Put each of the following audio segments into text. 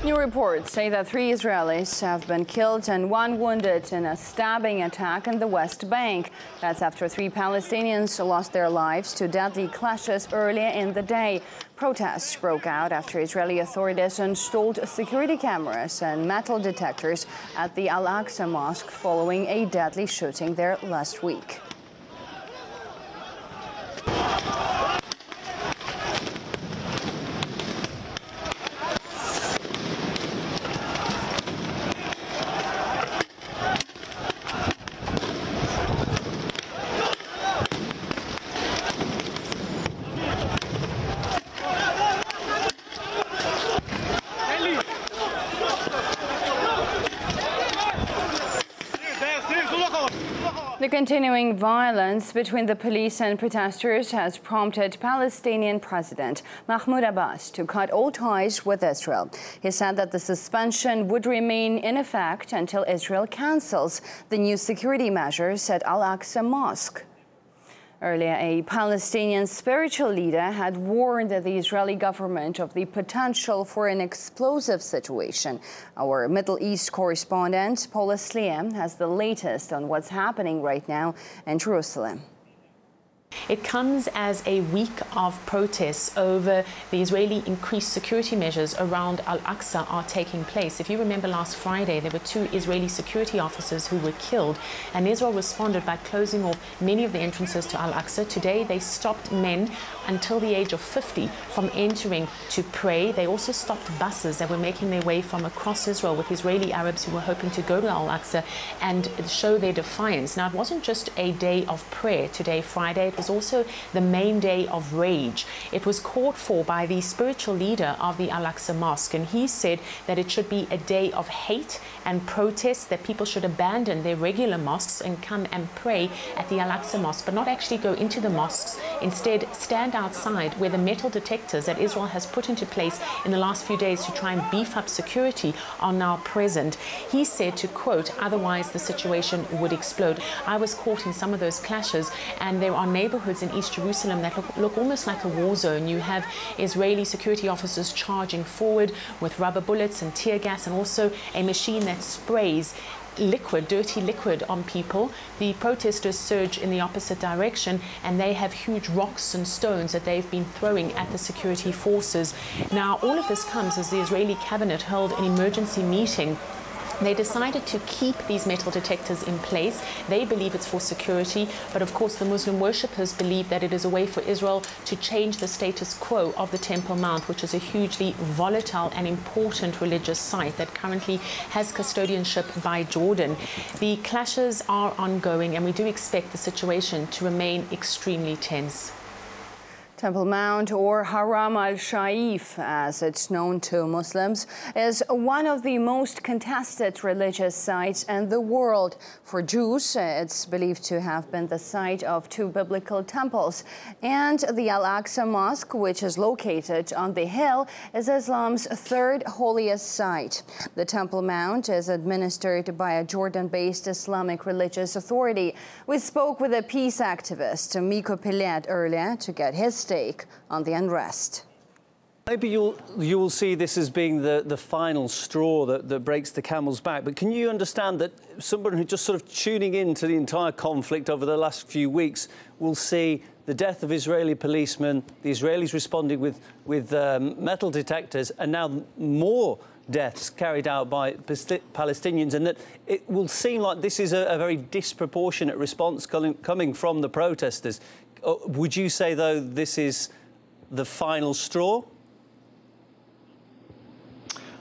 New reports say that 3 Israelis have been killed and 1 wounded in a stabbing attack in the West Bank. That's after 3 Palestinians lost their lives to deadly clashes earlier in the day. Protests broke out after Israeli authorities installed security cameras and metal detectors at the Al-Aqsa Mosque following a deadly shooting there last week. The continuing violence between the police and protesters has prompted Palestinian President Mahmoud Abbas to cut all ties with Israel. He said that the suspension would remain in effect until Israel cancels the new security measures at Al-Aqsa Mosque. Earlier, a Palestinian spiritual leader had warned the Israeli government of the potential for an explosive situation. Our Middle East correspondent, Paula Sliam, has the latest on what's happening right now in Jerusalem. It comes as a week of protests over the Israeli increased security measures around Al-Aqsa are taking place. If you remember last Friday, there were 2 Israeli security officers who were killed, and Israel responded by closing off many of the entrances to Al-Aqsa. Today, they stopped men until the age of 50 from entering to pray. They also stopped buses that were making their way from across Israel with Israeli Arabs who were hoping to go to Al-Aqsa and show their defiance. Now, it wasn't just a day of prayer today, Friday. It was also the main day of rage. It was called for by the spiritual leader of the Al-Aqsa Mosque, and he said that it should be a day of hate and protest, that people should abandon their regular mosques and come and pray at the Al-Aqsa Mosque, but not actually go into the mosques. Instead, stand outside where the metal detectors that Israel has put into place in the last few days to try and beef up security are now present. He said, to quote, "Otherwise the situation would explode." I was caught in some of those clashes, and there are neighborhoods in East Jerusalem that look almost like a war zone. You have Israeli security officers charging forward with rubber bullets and tear gas, and also a machine that sprays liquid, dirty liquid on people. The protesters surge in the opposite direction, and they have huge rocks and stones that they've been throwing at the security forces. Now, all of this comes as the Israeli cabinet held an emergency meeting. They decided to keep these metal detectors in place. They believe it's for security, but of course the Muslim worshippers believe that it is a way for Israel to change the status quo of the Temple Mount, which is a hugely volatile and important religious site that currently has custodianship by Jordan. The clashes are ongoing, and we do expect the situation to remain extremely tense. Temple Mount, or Haram al-Shaif, as it's known to Muslims, is one of the most contested religious sites in the world. For Jews, it's believed to have been the site of 2 biblical temples. And the Al-Aqsa Mosque, which is located on the hill, is Islam's 3rd holiest site. The Temple Mount is administered by a Jordan-based Islamic religious authority. We spoke with a peace activist, Miko Pilet, earlier to get his take on the unrest. Maybe you'll see this as being the final straw that breaks the camel's back, but can you understand that someone who's just sort of tuning in to the entire conflict over the last few weeks will see the death of Israeli policemen, the Israelis responding with metal detectors, and now more deaths carried out by Palestinians, and that it will seem like this is a very disproportionate response coming from the protesters? Would you say, though, this is the final straw?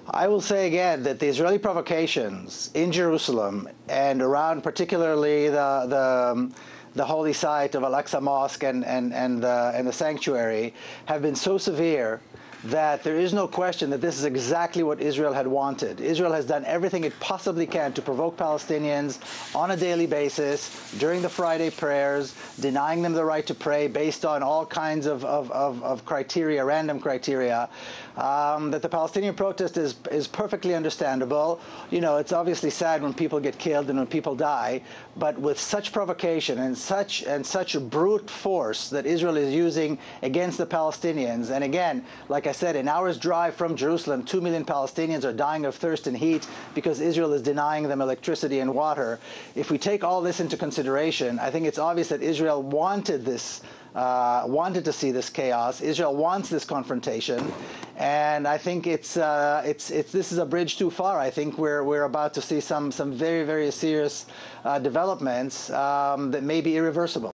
I will say again that the Israeli provocations in Jerusalem and around particularly the holy site of Al-Aqsa Mosque and the sanctuary have been so severe that there is no question that this is exactly what Israel had wanted. Israel has done everything it possibly can to provoke Palestinians on a daily basis during the Friday prayers, denying them the right to pray based on all kinds of criteria, random criteria. That the Palestinian protest is perfectly understandable. You know, it's obviously sad when people get killed and when people die, but with such provocation and such brute force that Israel is using against the Palestinians, and again, like I said, an hour's drive from Jerusalem, 2 million Palestinians are dying of thirst and heat because Israel is denying them electricity and water. If we take all this into consideration, I think it's obvious that Israel wanted this, wanted to see this chaos. Israel wants this confrontation, and I think this is a bridge too far. I think we're about to see some very, very serious developments that may be irreversible.